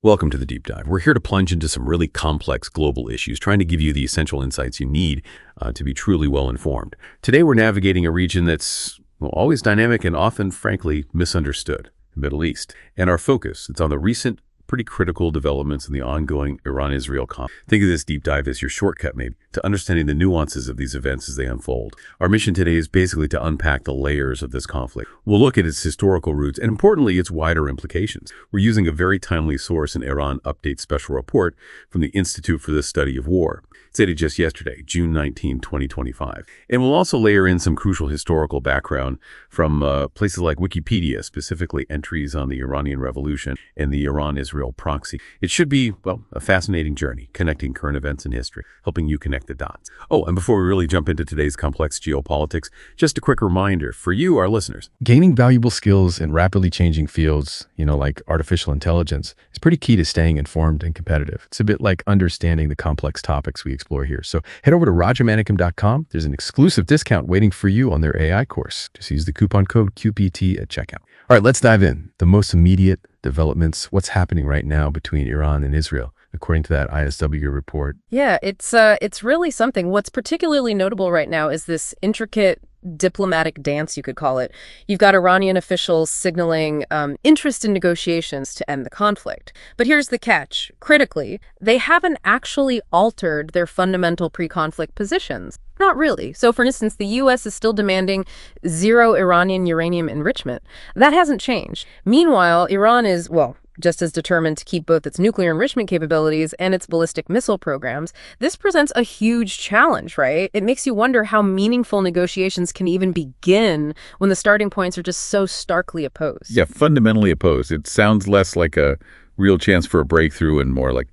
Welcome to the Deep Dive. We're here to plunge into some really complex global issues, trying to give you the essential insights you need to be truly well-informed. Today, we're navigating a region that's always dynamic and often, frankly, misunderstood, the Middle East. And our focus, it's on the recent, pretty critical developments in the ongoing Iran-Israel conflict. Think of this deep dive as your shortcut, maybe, to understanding the nuances of these events as they unfold. Our mission today is basically to unpack the layers of this conflict. We'll look at its historical roots and, importantly, its wider implications. We're using a very timely source, an Iran Update special report from the Institute for the Study of War. It's dated just yesterday, June 19, 2025. And we'll also layer in some crucial historical background from places like Wikipedia, specifically entries on the Iranian Revolution and the Iran-Israel proxy. It should be, well, a fascinating journey, connecting current events and history, helping you connect the dots. Oh, and before we really jump into today's complex geopolitics, just a quick reminder for you, our listeners. Gaining valuable skills in rapidly changing fields, like artificial intelligence, is pretty key to staying informed and competitive. It's a bit like understanding the complex topics we explore here. So head over to rogermanicum.com. There's an exclusive discount waiting for you on their AI course. Just use the coupon code QPT at checkout. All right, let's dive in. The most immediate developments, what's happening right now between Iran and Israel, according to that ISW report. Yeah, it's really something. What's particularly notable right now is this intricate diplomatic dance, you could call it. You've got Iranian officials signaling interest in negotiations to end the conflict. But here's the catch. Critically, they haven't actually altered their fundamental pre-conflict positions. Not really. So, for instance, the U.S. is still demanding zero Iranian uranium enrichment. That hasn't changed. Meanwhile, Iran is, just as determined to keep both its nuclear enrichment capabilities and its ballistic missile programs. This presents a huge challenge, right? It makes you wonder how meaningful negotiations can even begin when the starting points are just so starkly opposed. Yeah, fundamentally opposed. It sounds less like a real chance for a breakthrough and more like,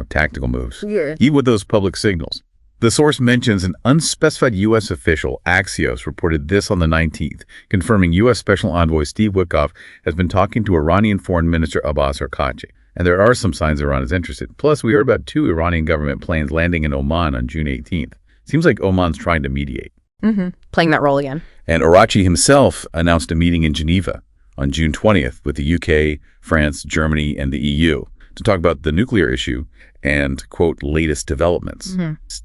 tactical moves. Yeah. Even with those public signals. The source mentions an unspecified U.S. official, Axios, reported this on the 19th, confirming U.S. Special Envoy Steve Witkoff has been talking to Iranian Foreign Minister Abbas Arqachi. And there are some signs Iran is interested. Plus, we heard about 2 Iranian government planes landing in Oman on June 18th. Seems like Oman's trying to mediate. Playing that role again. And Arqachi himself announced a meeting in Geneva on June 20th with the UK, France, Germany, and the EU to talk about the nuclear issue and, quote, latest developments.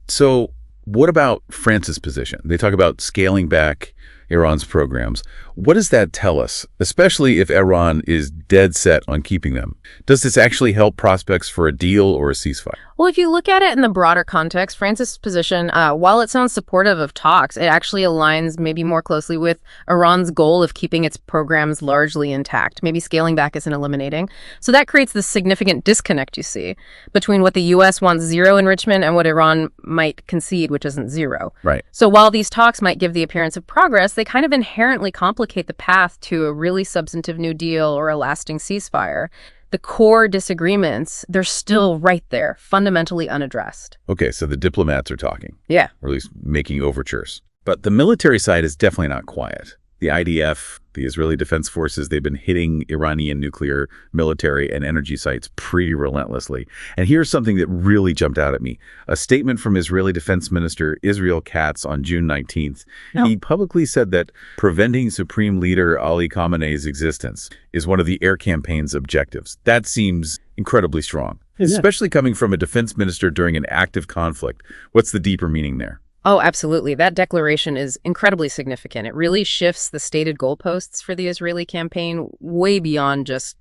So what about France's position? They talk about scaling back Iran's programs. What does that tell us, especially if Iran is dead set on keeping them? Does this actually help prospects for a deal or a ceasefire? Well, if you look at it in the broader context, France's position, while it sounds supportive of talks, it actually aligns maybe more closely with Iran's goal of keeping its programs largely intact. Maybe scaling back isn't eliminating. So that creates this significant disconnect, you see, between what the U.S. wants zero enrichment and what Iran might concede, which isn't zero. Right. So while these talks might give the appearance of progress, they kind of inherently complicate the path to a really substantive new deal or a lasting ceasefire. The core disagreements, they're still right there, fundamentally unaddressed. Okay, so the diplomats are talking. Yeah. Or at least making overtures. But the military side is definitely not quiet. The IDF, the Israeli Defense Forces, they've been hitting Iranian nuclear, military, and energy sites pretty relentlessly. And here's something that really jumped out at me. A statement from Israeli Defense Minister Israel Katz on June 19th. He publicly said that preventing Supreme Leader Ali Khamenei's existence is one of the air campaign's objectives. That seems incredibly strong, especially coming from a defense minister during an active conflict. What's the deeper meaning there? Oh, absolutely. That declaration is incredibly significant. It really shifts the stated goalposts for the Israeli campaign way beyond just,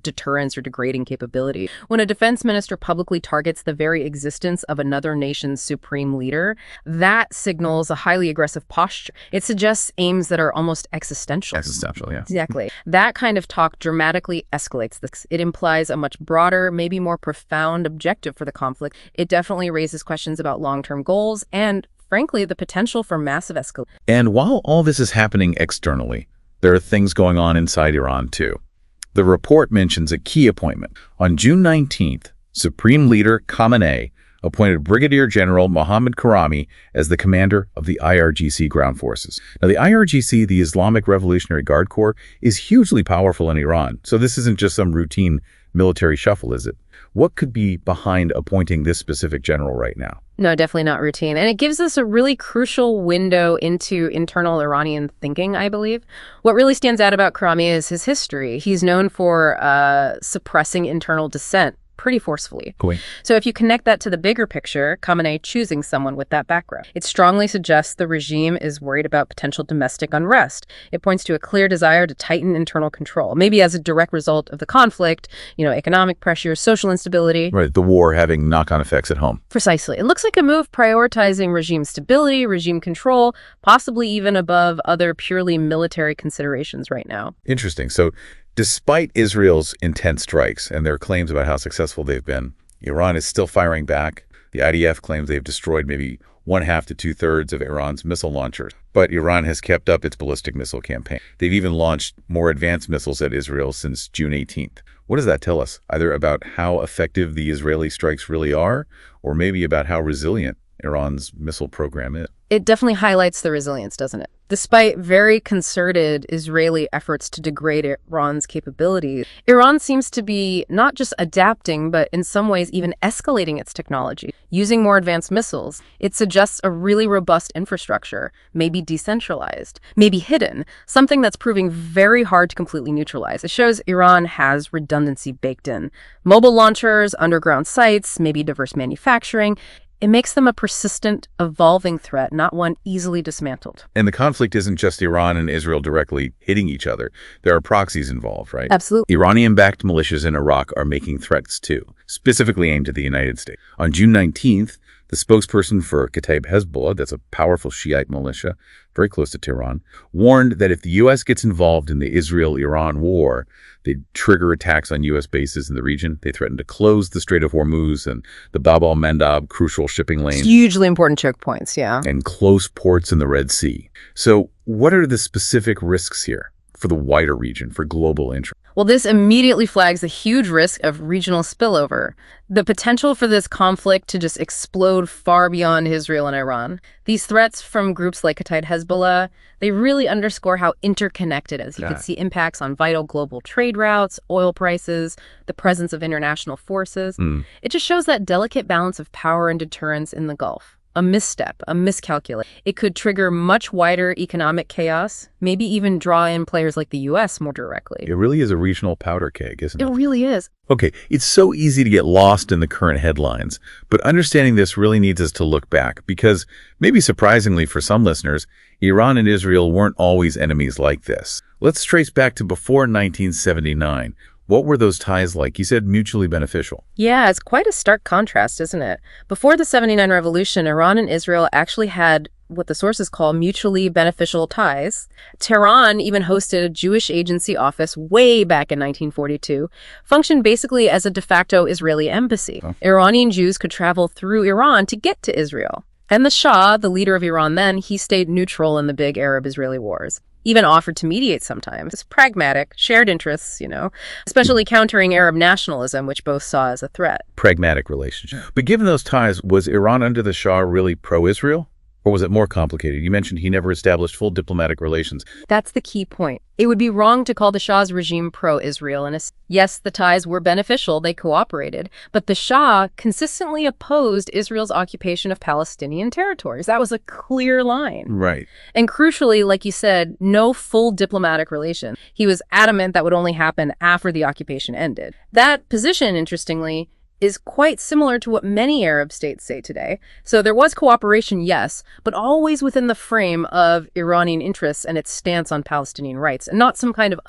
deterrence or degrading capability. When a defense minister publicly targets the very existence of another nation's supreme leader, that signals a highly aggressive posture. It suggests aims that are almost existential. Existential, yeah. Exactly. That kind of talk dramatically escalates this. It implies a much broader, maybe more profound objective for the conflict. It definitely raises questions about long-term goals and, frankly, the potential for massive escalation. And while all this is happening externally, there are things going on inside Iran, too. The report mentions a key appointment. On June 19th, Supreme Leader Khamenei appointed Brigadier General Mohammad Karami as the commander of the IRGC ground forces. Now, the IRGC, the Islamic Revolutionary Guard Corps, is hugely powerful in Iran, so this isn't just some routine military shuffle, is it? What could be behind appointing this specific general right now? No, definitely not routine. And it gives us a really crucial window into internal Iranian thinking, I believe. What really stands out about Karami is his history. He's known for suppressing internal dissent pretty forcefully. Cool. So if you connect that to the bigger picture, Khamenei choosing someone with that background, it strongly suggests the regime is worried about potential domestic unrest. It points to a clear desire to tighten internal control, maybe as a direct result of the conflict, economic pressure, social instability. Right, the war having knock-on effects at home. Precisely. It looks like a move prioritizing regime stability, regime control, possibly even above other purely military considerations right now. Interesting. So despite Israel's intense strikes and their claims about how successful they've been, Iran is still firing back. The IDF claims they've destroyed maybe 1/2 to 2/3 of Iran's missile launchers. But Iran has kept up its ballistic missile campaign. They've even launched more advanced missiles at Israel since June 18th. What does that tell us? Either about how effective the Israeli strikes really are, or maybe about how resilient Iran's missile program is. It definitely highlights the resilience, doesn't it? Despite very concerted Israeli efforts to degrade Iran's capabilities, Iran seems to be not just adapting, but in some ways even escalating its technology, using more advanced missiles. It suggests a really robust infrastructure, maybe decentralized, maybe hidden, something that's proving very hard to completely neutralize. It shows Iran has redundancy baked in. Mobile launchers, underground sites, maybe diverse manufacturing. It makes them a persistent, evolving threat, not one easily dismantled. And the conflict isn't just Iran and Israel directly hitting each other. There are proxies involved, right? Absolutely. Iranian-backed militias in Iraq are making threats too, specifically aimed at the United States. On June 19th, the spokesperson for Kataib Hezbollah, that's a powerful Shiite militia, very close to Tehran, warned that if the U.S. gets involved in the Israel-Iran war, they'd trigger attacks on U.S. bases in the region. They threatened to close the Strait of Hormuz and the Bab al-Mandab crucial shipping lanes. Hugely important choke points, yeah. And close ports in the Red Sea. So what are the specific risks here for the wider region, for global interest? Well, this immediately flags a huge risk of regional spillover. The potential for this conflict to just explode far beyond Israel and Iran. These threats from groups like Kataib Hezbollah, they really underscore how interconnected it is. You could see impacts on vital global trade routes, oil prices, the presence of international forces. It just shows that delicate balance of power and deterrence in the Gulf. A misstep, a miscalculation. It could trigger much wider economic chaos, maybe even draw in players like the U.S. more directly. It really is a regional powder keg, isn't it? It really is. Okay, it's so easy to get lost in the current headlines, but understanding this really needs us to look back because, maybe surprisingly for some listeners, Iran and Israel weren't always enemies like this. Let's trace back to before 1979. What were those ties like? You said mutually beneficial. Yeah, it's quite a stark contrast, isn't it? Before the 79 revolution, Iran and Israel actually had what the sources call mutually beneficial ties. Tehran even hosted a Jewish agency office way back in 1942, functioned basically as a de facto Israeli embassy. Iranian Jews could travel through Iran to get to Israel. And the Shah, the leader of Iran then, he stayed neutral in the big Arab-Israeli wars. Even offered to mediate sometimes. It's pragmatic, shared interests, especially countering Arab nationalism, which both saw as a threat. Pragmatic relationship. But given those ties, was Iran under the Shah really pro-Israel? Or was it more complicated? You mentioned he never established full diplomatic relations. That's the key point. It would be wrong to call the Shah's regime pro-Israel. And yes, the ties were beneficial, they cooperated, but the Shah consistently opposed Israel's occupation of Palestinian territories. That was a clear line. Right. And crucially, like you said, no full diplomatic relation. He was adamant that would only happen after the occupation ended. That position, interestingly, is quite similar to what many Arab states say today. So there was cooperation, yes, but always within the frame of Iranian interests and its stance on Palestinian rights, and not some kind of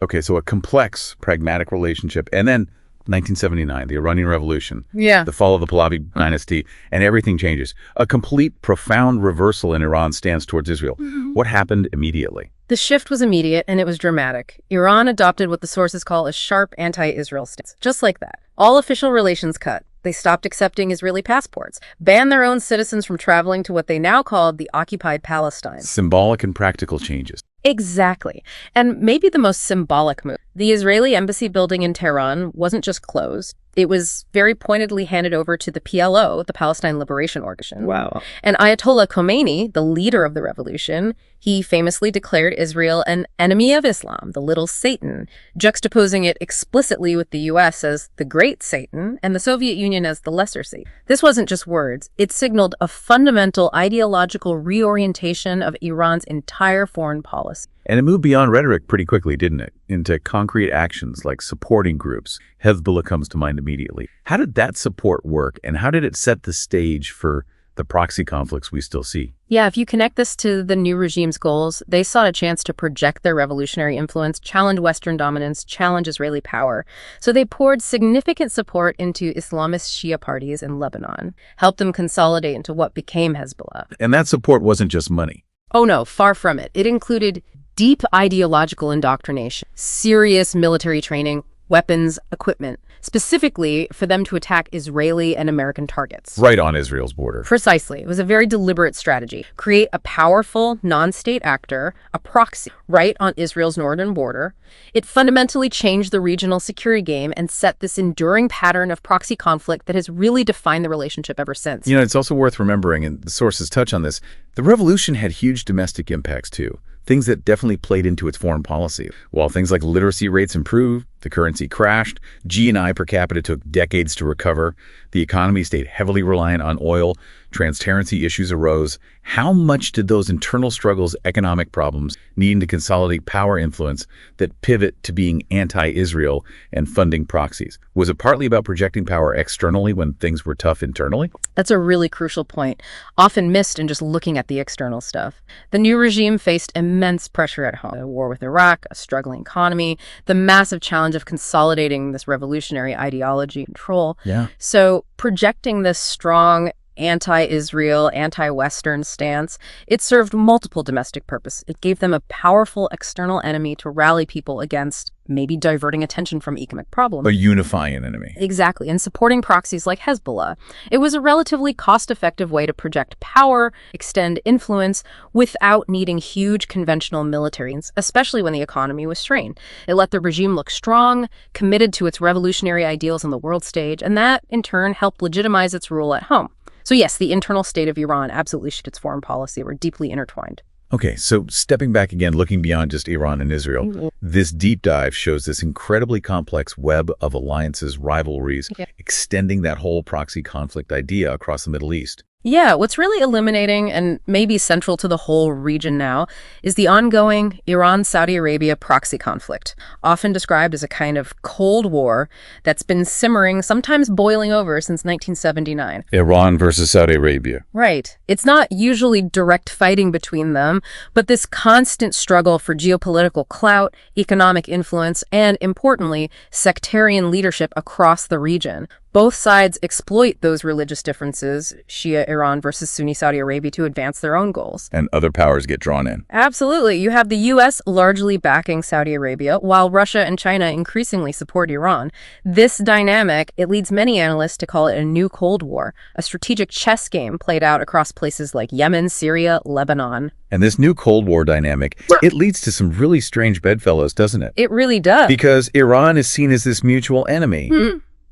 Okay, so a complex, pragmatic relationship. And then 1979, the Iranian Revolution, the fall of the Pahlavi dynasty, and everything changes. A complete, profound reversal in Iran's stance towards Israel. What happened immediately? The shift was immediate, and it was dramatic. Iran adopted what the sources call a sharp anti-Israel stance. Just like that. All official relations cut. They stopped accepting Israeli passports, banned their own citizens from traveling to what they now called the occupied Palestine. Symbolic and practical changes. Exactly. And maybe the most symbolic move. The Israeli embassy building in Tehran wasn't just closed. It was very pointedly handed over to the PLO, the Palestine Liberation Organization. Wow. And Ayatollah Khomeini, the leader of the revolution, he famously declared Israel an enemy of Islam, the little Satan, juxtaposing it explicitly with the U.S. as the great Satan and the Soviet Union as the lesser Satan. This wasn't just words. It signaled a fundamental ideological reorientation of Iran's entire foreign policy. And it moved beyond rhetoric pretty quickly, didn't it? Into concrete actions like supporting groups. Hezbollah comes to mind immediately. How did that support work, and how did it set the stage for the proxy conflicts we still see? Yeah, if you connect this to the new regime's goals, they sought a chance to project their revolutionary influence, challenge Western dominance, challenge Israeli power. So they poured significant support into Islamist Shia parties in Lebanon, helped them consolidate into what became Hezbollah. And that support wasn't just money. Oh no, far from it. It included deep ideological indoctrination, serious military training, weapons, equipment, specifically for them to attack Israeli and American targets. Right on Israel's border. Precisely. It was a very deliberate strategy. Create a powerful non-state actor, a proxy, right on Israel's northern border. It fundamentally changed the regional security game and set this enduring pattern of proxy conflict that has really defined the relationship ever since. You know, it's also worth remembering, and the sources touch on this, the revolution had huge domestic impacts too. Things that definitely played into its foreign policy. While things like literacy rates improved, the currency crashed, G&I per capita took decades to recover, the economy stayed heavily reliant on oil, transparency issues arose. How much did those internal struggles, economic problems, needing to consolidate power influence that pivot to being anti-Israel and funding proxies? Was it partly about projecting power externally when things were tough internally? That's a really crucial point, often missed in just looking at the external stuff. The new regime faced immense pressure at home. A war with Iraq, a struggling economy, the massive challenge of consolidating this revolutionary ideology and control. Yeah. So projecting this strong anti-Israel, anti-Western stance, it served multiple domestic purposes. It gave them a powerful external enemy to rally people against, maybe diverting attention from economic problems. A unifying enemy. Exactly, and supporting proxies like Hezbollah. It was a relatively cost-effective way to project power, extend influence, without needing huge conventional militaries, especially when the economy was strained. It let the regime look strong, committed to its revolutionary ideals on the world stage, and that, in turn, helped legitimize its rule at home. So yes, the internal state of Iran absolutely shaped its foreign policy. We're deeply intertwined. Okay, so stepping back again, looking beyond just Iran and Israel, this deep dive shows this incredibly complex web of alliances, rivalries, extending that whole proxy conflict idea across the Middle East. Yeah, what's really illuminating and maybe central to the whole region now is the ongoing Iran-Saudi Arabia proxy conflict, often described as a kind of Cold War that's been simmering, sometimes boiling over since 1979. Iran versus Saudi Arabia. Right. It's not usually direct fighting between them, but this constant struggle for geopolitical clout, economic influence, and, importantly, sectarian leadership across the region. Both sides exploit those religious differences, Shia Iran versus Sunni Saudi Arabia, to advance their own goals. And other powers get drawn in. Absolutely. You have the U.S. largely backing Saudi Arabia, while Russia and China increasingly support Iran. This dynamic, it leads many analysts to call it a new Cold War, a strategic chess game played out across places like Yemen, Syria, Lebanon. And this new Cold War dynamic, it leads to some really strange bedfellows, doesn't it? It really does. Because Iran is seen as this mutual enemy.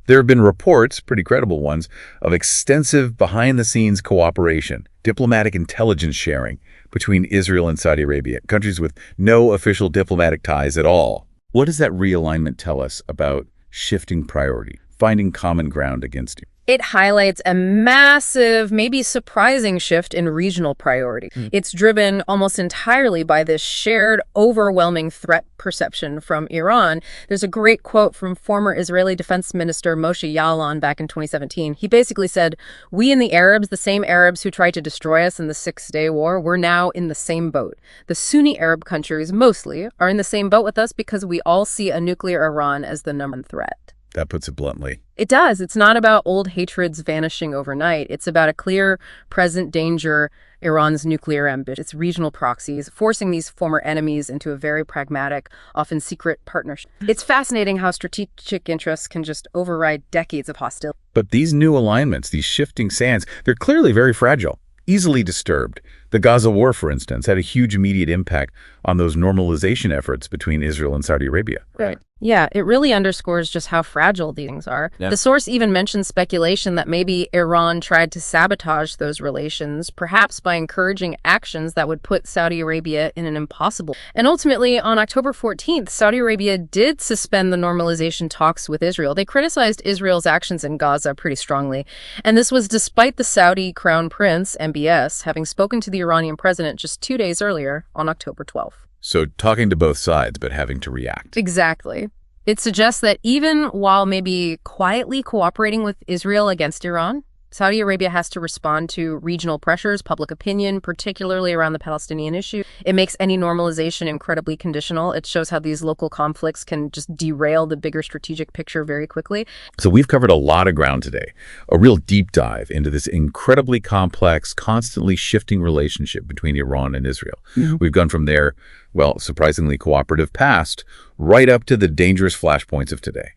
There have been reports, pretty credible ones, of extensive behind-the-scenes cooperation, diplomatic intelligence sharing between Israel and Saudi Arabia, countries with no official diplomatic ties at all. What does that realignment tell us about shifting priority, finding common ground against you? It highlights a massive, maybe surprising shift in regional priority. It's driven almost entirely by this shared, overwhelming threat perception from Iran. There's a great quote from former Israeli Defense Minister Moshe Yaalon back in 2017. He basically said, "We and the Arabs, the same Arabs who tried to destroy us in the Six-Day War, we're now in the same boat. The Sunni Arab countries, mostly, are in the same boat with us because we all see a nuclear Iran as the number one threat." That puts it bluntly. It does. It's not about old hatreds vanishing overnight. It's about a clear present danger, Iran's nuclear ambition, its regional proxies, forcing these former enemies into a very pragmatic, often secret partnership. It's fascinating how strategic interests can just override decades of hostility. But these new alignments, these shifting sands, they're clearly very fragile, easily disturbed. The Gaza war, for instance, had a huge immediate impact on those normalization efforts between Israel and Saudi Arabia. Right. Yeah, it really underscores just how fragile these things are. Yeah. The source even mentions speculation that maybe Iran tried to sabotage those relations, perhaps by encouraging actions that would put Saudi Arabia in an impossible. And ultimately, on October 14th, Saudi Arabia did suspend the normalization talks with Israel. They criticized Israel's actions in Gaza pretty strongly. And this was despite the Saudi Crown Prince, MBS, having spoken to the Iranian president just 2 days earlier on October 12th. So talking to both sides, but having to react. Exactly. It suggests that even while maybe quietly cooperating with Israel against Iran, Saudi Arabia has to respond to regional pressures, public opinion, particularly around the Palestinian issue. It makes any normalization incredibly conditional. It shows how these local conflicts can just derail the bigger strategic picture very quickly. So we've covered a lot of ground today, a real deep dive into this incredibly complex, constantly shifting relationship between Iran and Israel. We've gone from their, well, surprisingly cooperative past right up to the dangerous flashpoints of today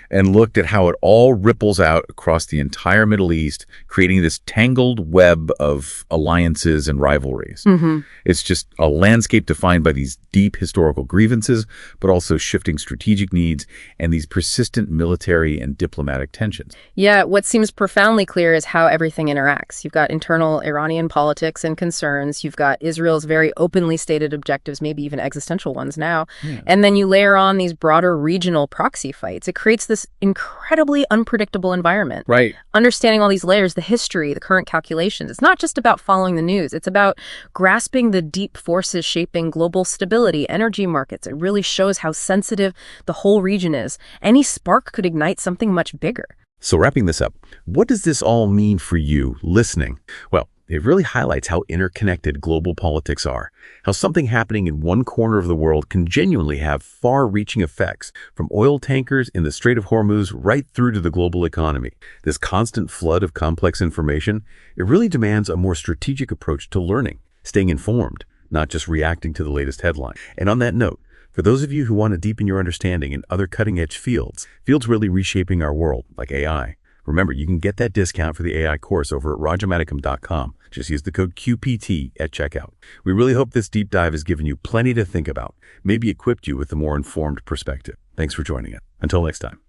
and looked at how it all ripples out across the entire Middle East, creating this tangled web of alliances and rivalries. It's just a landscape defined by these deep historical grievances, but also shifting strategic needs and these persistent military and diplomatic tensions. Yeah, what seems profoundly clear is how everything interacts. You've got internal Iranian politics and concerns. You've got Israel's very openly stated objectives, maybe even existential ones now. And then you layer on these broader regional proxy fights. It creates this incredibly unpredictable environment. Right. Understanding all these layers, the history, the current calculations, it's not just about following the news. It's about grasping the deep forces shaping global stability, energy markets. It really shows how sensitive the whole region is. Any spark could ignite something much bigger. So wrapping this up, what does this all mean for you listening? Well, it really highlights how interconnected global politics are, how something happening in one corner of the world can genuinely have far-reaching effects, from oil tankers in the Strait of Hormuz right through to the global economy. This constant flood of complex information, it really demands a more strategic approach to learning, staying informed, not just reacting to the latest headline. And on that note, for those of you who want to deepen your understanding in other cutting-edge fields really reshaping our world, like AI, remember, you can get that discount for the AI course over at rajamanicam.com. Just use the code QPT at checkout. We really hope this deep dive has given you plenty to think about, maybe equipped you with a more informed perspective. Thanks for joining us. Until next time.